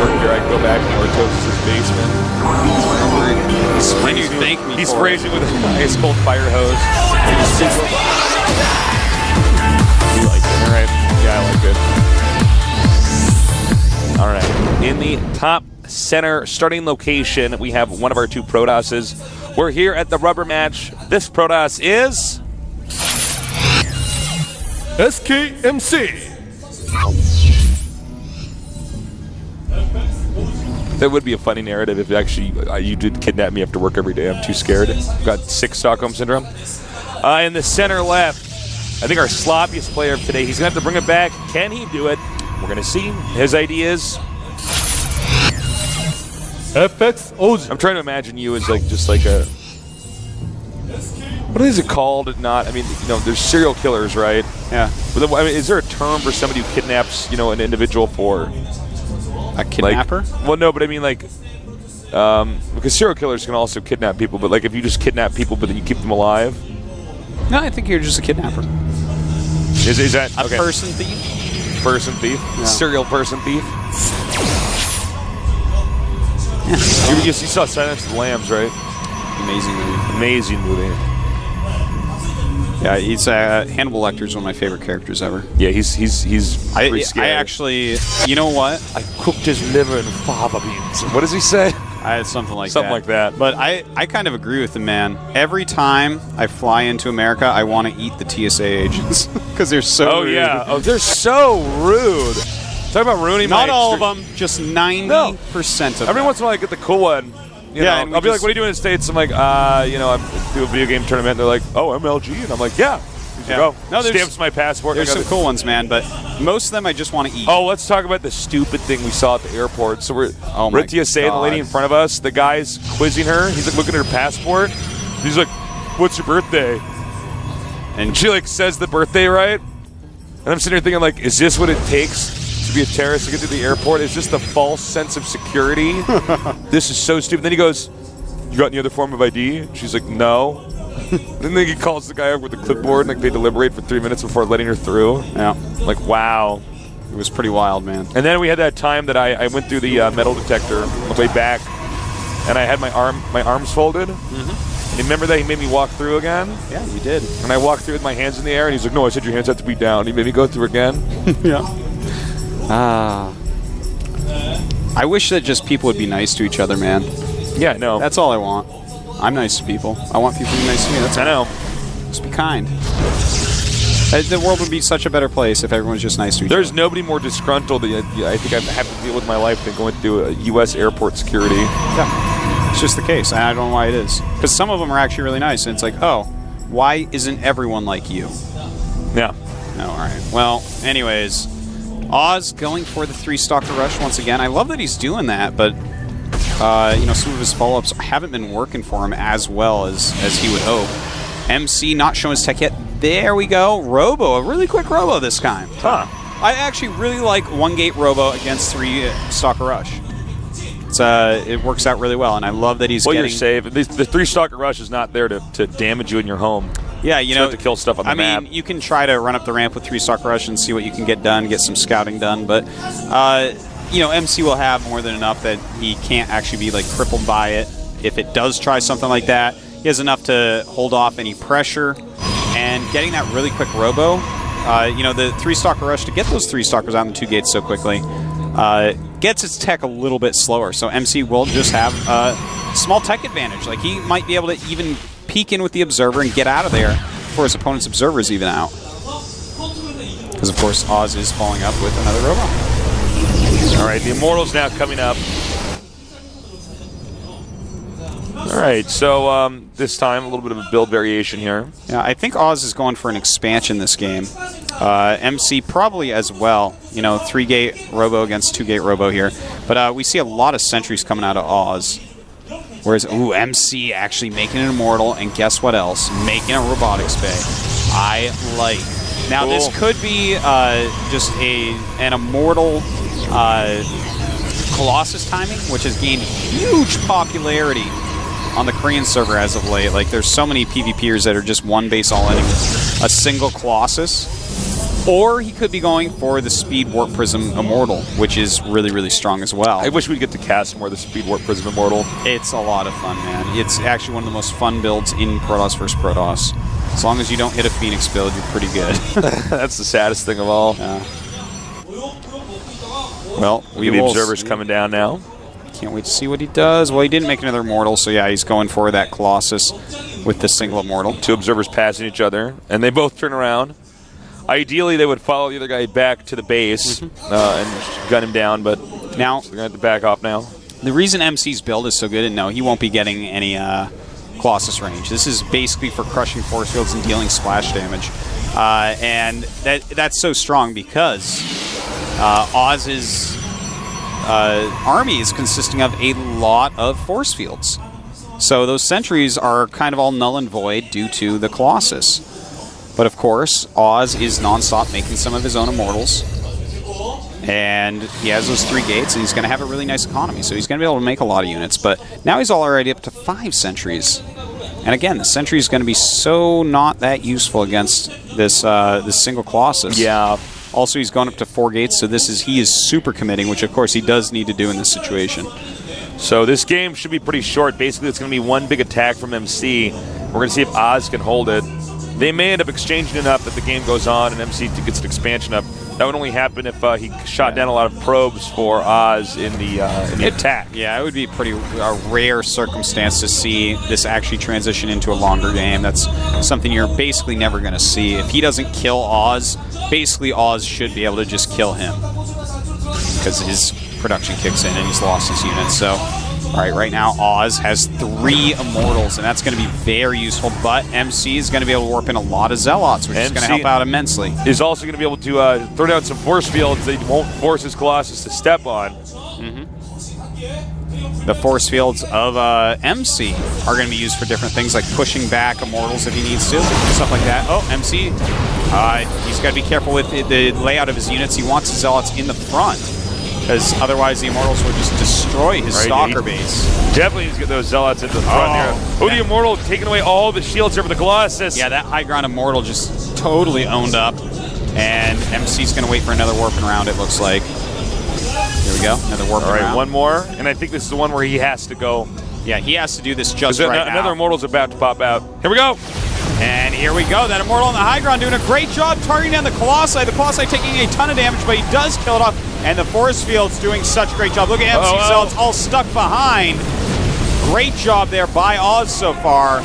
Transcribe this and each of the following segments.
work here, I can go back to Ortos's basement. He's phrasing with a nice cold fire hose. You like it, alright? Yeah, I like it. Alright, in the top center starting location, we have one of our two Protosses. We're here at the rubber match. This Protoss is SKMC. That would be a funny narrative if actually you did kidnap me after work every day. I'm too scared. I've got 6 Stockholm Syndrome. In the center left, I think our sloppiest player of today. He's going to have to bring it back. Can he do it? We're going to see. His idea is FX. I'm trying to imagine you as like just like a. What is it called? Not. I mean, you know, there's serial killers, right? Yeah. But I mean, is there a term for somebody who kidnaps, you know, an individual for? A kidnapper? Like, well, no, but I mean, like, because serial killers can also kidnap people, but like if you just kidnap people but then you keep them alive. No, I think you're just a kidnapper. Is that a person thief? Person thief? Yeah. Serial person thief? Yeah. You saw Silence of the Lambs, right? Amazing movie. Amazing movie. Yeah, he's Hannibal Lecter's one of my favorite characters ever. Yeah, he's pretty scary. I actually, you know what? I cooked his liver in fava beans. What does he say? I had something like Something like that. But I kind of agree with him, man. Every time I fly into America, I want to eat the TSA agents because they're so rude. Yeah. Oh, they're so rude. Talk about ruining Not all of them, just 90% of them. Every once in a while I get the cool one. You know, I'll be like, what are you doing in the States? I'm like, you know, I do a video game tournament. And they're like, oh, MLG. And I'm like, yeah. Go. No, stamps my passport. There's some cool ones, man, but most of them I just want to eat. Oh, let's talk about the stupid thing we saw at the airport. So we're at TSA, and the lady in front of us, the guy's quizzing her. He's like looking at her passport. He's like, what's your birthday? And she like says the birthday right. And I'm sitting here thinking, like, is this what it takes to be a terrorist to get to the airport? Is this the false sense of security? This is so stupid. Then he goes, you got any other form of ID? And she's like, no. And then he calls the guy over with the clipboard, and like they deliberate for 3 minutes before letting her through. Yeah. Like, wow. It was pretty wild, man. And then we had that time that I went through the metal detector on the way back, and I had my arms folded. Mm-hmm. And you remember that he made me walk through again? Yeah, you did. And I walked through with my hands in the air, and he's like, no, I said your hands have to be down. He made me go through again. Yeah. I wish that just people would be nice to each other, man. Yeah, no. That's all I want. I'm nice to people. I want people to be nice to me. That's all. I know. Just be kind. The world would be such a better place if everyone was just nice to each other. There's nobody more disgruntled that I think I've had to deal with in my life than going through a U.S. airport security. Yeah. It's just the case. I don't know why it is. Because some of them are actually really nice, and it's like, oh, why isn't everyone like you? Yeah. No, all right. Well, anyways, Oz going for the 3-stalker rush once again. I love that he's doing that, but you know, some of his follow-ups haven't been working for him as well as he would hope. MC not showing his tech yet. There we go. Robo, a really quick Robo this time. Huh. I actually really like 1-gate Robo against 3-stalker rush. It works out really well, and I love that he's getting... You're safe. The 3-stalker rush is not there to damage you in your home. Yeah, you know, to kill stuff on the map. I mean, you can try to run up the ramp with 3-stalker rush and see what you can get done, get some scouting done, but... you know, MC will have more than enough that he can't actually be, like, crippled by it. If it does try something like that, he has enough to hold off any pressure. And getting that really quick Robo, you know, the 3-stalker rush, to get those 3-stalkers out in the 2 gates so quickly, gets its tech a little bit slower. So MC will just have a small tech advantage. Like, he might be able to even peek in with the Observer and get out of there before his opponent's Observer is even out. Because, of course, Oz is following up with another Robo. All right, the Immortals now coming up. All right, so this time a little bit of a build variation here. Yeah, I think Oz is going for an expansion this game. MC probably as well. You know, 3-gate Robo against 2-gate Robo here. But we see a lot of sentries coming out of Oz. Whereas, ooh, MC actually making an Immortal, and guess what else? Making a Robotics Bay. I like. Now, cool. This could be just an Immortal Colossus timing, which has gained huge popularity on the Korean server as of late. Like, there's so many PvPers that are just one base all in with a single Colossus. Or he could be going for the Speed Warp Prism Immortal, which is really, really strong as well. I wish we'd get to cast more of the Speed Warp Prism Immortal. It's a lot of fun, man. It's actually one of the most fun builds in Protoss vs. Protoss. As long as you don't hit a Phoenix build, you're pretty good. That's the saddest thing of all. Well, we the Observer's coming down now. Can't wait to see what he does. Well, he didn't make another Immortal, so yeah, he's going for that Colossus with the single Immortal. 2 Observers passing each other, and they both turn around. Ideally, they would follow the other guy back to the base and gun him down, but now so they're going to have to back off now. The reason MC's build is so good, and no, he won't be getting any Colossus range. This is basically for crushing force fields and dealing splash damage. And that's so strong because Oz's army is consisting of a lot of force fields. So those sentries are kind of all null and void due to the Colossus. But of course, Oz is non-stop making some of his own Immortals. And he has those 3 gates, and he's going to have a really nice economy. So he's going to be able to make a lot of units. But now he's already up to 5 sentries. And again, the sentry is going to be so not that useful against this single Colossus. Yeah. Also, he's going up to 4 gates, so he is super committing, which of course he does need to do in this situation. So this game should be pretty short. Basically, it's going to be one big attack from MC. We're going to see if Oz can hold it. They may end up exchanging enough that the game goes on and MC gets an expansion up. That would only happen if he shot down a lot of probes for Oz in the attack. Yeah, it would be a rare circumstance to see this actually transition into a longer game. That's something you're basically never going to see. If he doesn't kill Oz, basically Oz should be able to just kill him because his production kicks in and he's lost his units. So, all right now Oz has 3 Immortals, and that's going to be very useful, but MC is going to be able to warp in a lot of Zealots, which is going to help out immensely. Is also going to be able to throw down some force fields that he won't force his Colossus to step on. The force fields of MC are going to be used for different things, like pushing back Immortals if he needs to, stuff like that. Oh, MC, he's got to be careful with the layout of his units. He wants his Zealots in the front, because otherwise the Immortals would just destroy his Stalker base. Definitely needs to get those Zealots into the front there. Oh, the Immortal taking away all the shields here for the Colossus. Yeah, that high ground Immortal just totally owned up, and MC's going to wait for another warping round, it looks like. Here we go, another warping round. All right, one more, and I think this is the one where he has to go. Yeah, he has to do this just right now. Another Immortal's about to pop out. Here we go. And here we go. That Immortal on the high ground doing a great job targeting down the Colossi. The Colossi taking a ton of damage, but he does kill it off. And the force field's doing such a great job. Look at MC Zealots all stuck behind. Great job there by Oz so far.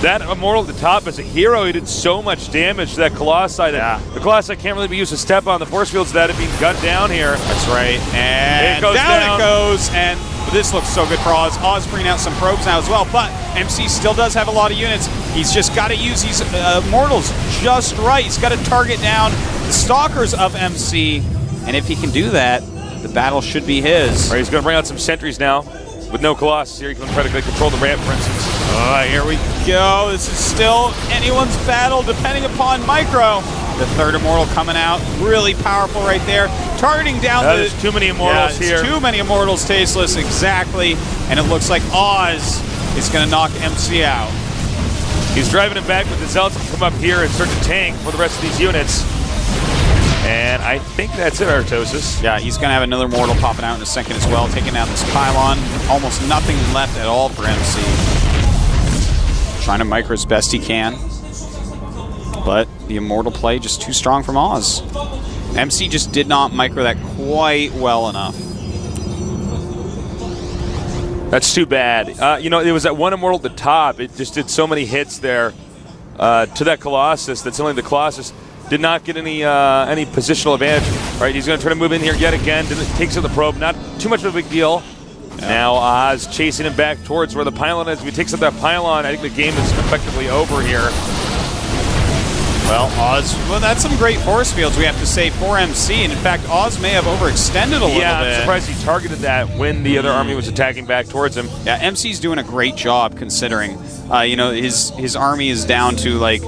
That Immortal at the top is a hero. He did so much damage to that Colossi. The Colossi can't really be used to step on. The force fields that have been gunned down here. That's right. And down it goes. And this looks so good for Oz. Oz bringing out some probes now as well. But MC still does have a lot of units. He's just got to use these Immortals just right. He's got to target down the Stalkers of MC. And if he can do that, the battle should be his. All right, he's going to bring out some sentries now. With no Colossus here, he can try to control the ramp, for instance. Here we go. This is still anyone's battle, depending upon Micro. The 3rd Immortal coming out, really powerful right there. Targeting down There's too many Immortals here. Too many Immortals, Tasteless, exactly. And it looks like Oz is going to knock MC out. He's driving him back with the Zealots to come up here and start to tank for the rest of these units. And I think that's it, Artosis. Yeah, he's going to have another Immortal popping out in a second as well, taking out this pylon. Almost nothing left at all for MC. Trying to micro as best he can. But the Immortal play just too strong from Oz. MC just did not micro that quite well enough. That's too bad. You know, it was that one Immortal at the top. It just did so many hits there to that Colossus that suddenly the Colossus did not get any positional advantage. Right, he's going to try to move in here yet again. Takes out the probe. Not too much of a big deal. Yeah. Now Oz chasing him back towards where the pylon is. If he takes out that pylon, I think the game is effectively over here. Well, Oz, that's some great force fields, we have to say, for MC. And in fact, Oz may have overextended a little bit. Yeah, I'm surprised he targeted that when the other army was attacking back towards him. Yeah, MC's doing a great job considering, you know, his army is down to, like,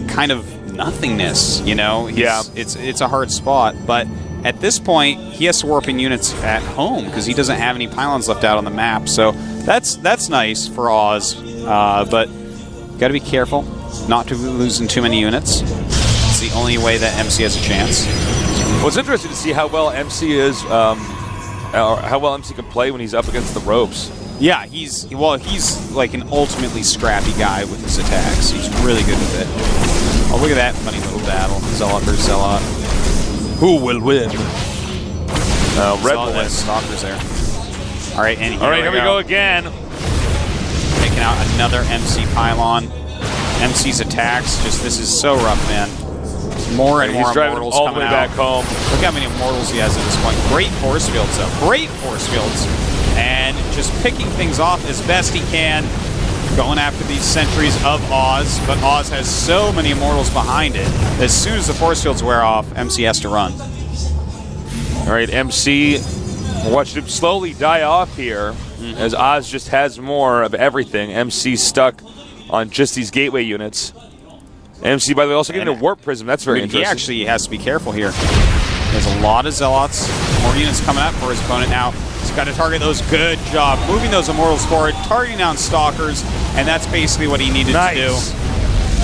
kind of nothingness, you know? It's a hard spot, but at this point, he has to warp in units at home because he doesn't have any pylons left out on the map. So that's nice for Oz, but got to be careful not to be losing too many units. the only way that MC has a chance. Well, it's interesting to see how well MC is, or how well MC can play when he's up against the ropes. Yeah, he's like an ultimately scrappy guy with his attacks. He's really good with it. Oh, look at that funny little battle. Zealot versus Zealot. Who will win? Red will win. Stalker's there. All right, and here we go again. Taking out another MC pylon. MC's attacks, this is so rough, man. More and more immortals all coming the way out. back home. Look how many immortals he has at this point. Great force fields, though. Great force fields. And just picking things off as best he can. Going after these sentries of Oz, but Oz has so many immortals behind it. As soon as the force fields wear off, MC has to run. All right, MC, we're watching him slowly die off here as Oz just has more of everything. MC stuck on just these gateway units. MC, by the way, also getting a warp prism. That's very interesting. He actually has to be careful here. There's a lot of Zealots. More units coming up for his opponent now. He's got to target those. Good job. Moving those immortals forward, targeting down Stalkers, and that's basically what he needed to do.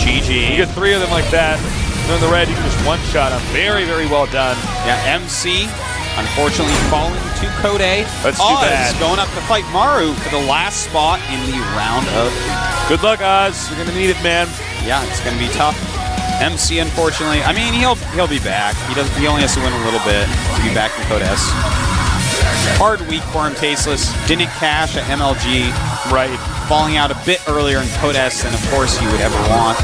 GG. You get 3 of them like that. They're in the red, you can just one-shot them. Very, very well done. Yeah, MC, unfortunately, falling to Code A. That's too bad. Going up to fight Maru for the last spot in the round of 3. Good luck, Oz. You're going to need it, man. Yeah, it's going to be tough. MC, unfortunately, I mean, he'll be back. He only has to win a little bit to be back in Code S. Hard week for him, Tasteless. Didn't cash at MLG. Right. Falling out a bit earlier in Code S than, of course, you would ever want.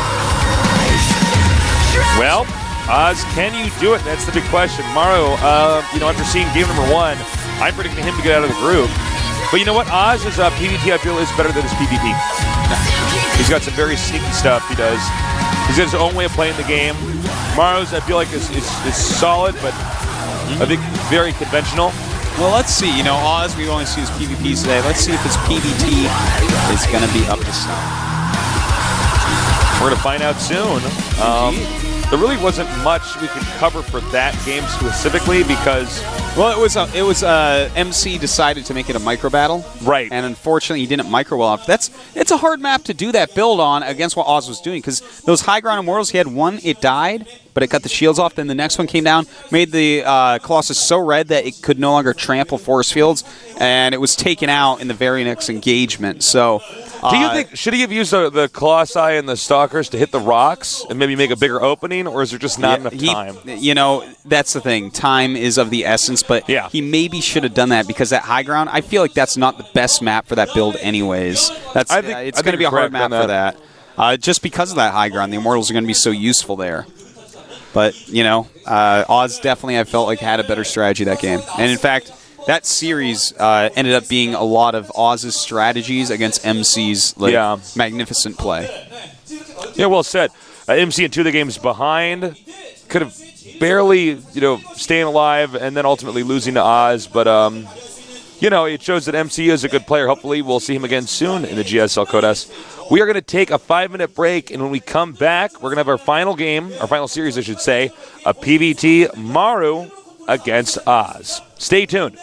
Well, Oz, can you do it? That's the big question. Maru, after seeing game number 1, I'm predicting him to get out of the group. But you know what? Oz's PvT, I feel, is better than his PvP. He's got some very sneaky stuff he does. He's got his own way of playing the game. Maru's, I feel like, is solid, but I think very conventional. Well, let's see. Oz, we've only seen his PvPs today. Let's see if his PvT is going to be up to snuff. We're going to find out soon. There really wasn't much we could cover for that game specifically because... Well, it was MC decided to make it a micro battle. Right. And unfortunately, he didn't micro well enough. It's a hard map to do that build on against what Oz was doing because those high ground immortals, he had one, it died, but it cut the shields off. Then the next one came down, made the Colossus so red that it could no longer trample force fields, and it was taken out in the very next engagement. So... Do you think, should he have used the Colossi and the Stalkers to hit the rocks and maybe make a bigger opening, or is there just not enough time? That's the thing. Time is of the essence, but he maybe should have done that because that high ground, I feel like that's not the best map for that build anyways. It's going to be a hard map for that. Just because of that high ground, the Immortals are going to be so useful there. But, Oz definitely, I felt like, had a better strategy that game. And in fact... That series ended up being a lot of Oz's strategies against MC's magnificent play. Yeah, well said. MC in 2 of the games behind, could have barely, staying alive and then ultimately losing to Oz. But, it shows that MC is a good player. Hopefully we'll see him again soon in the GSL Code S. We are going to take a 5-minute break, and when we come back, we're going to have our final game, our final series, I should say, a PvT Maru against Oz. Stay tuned.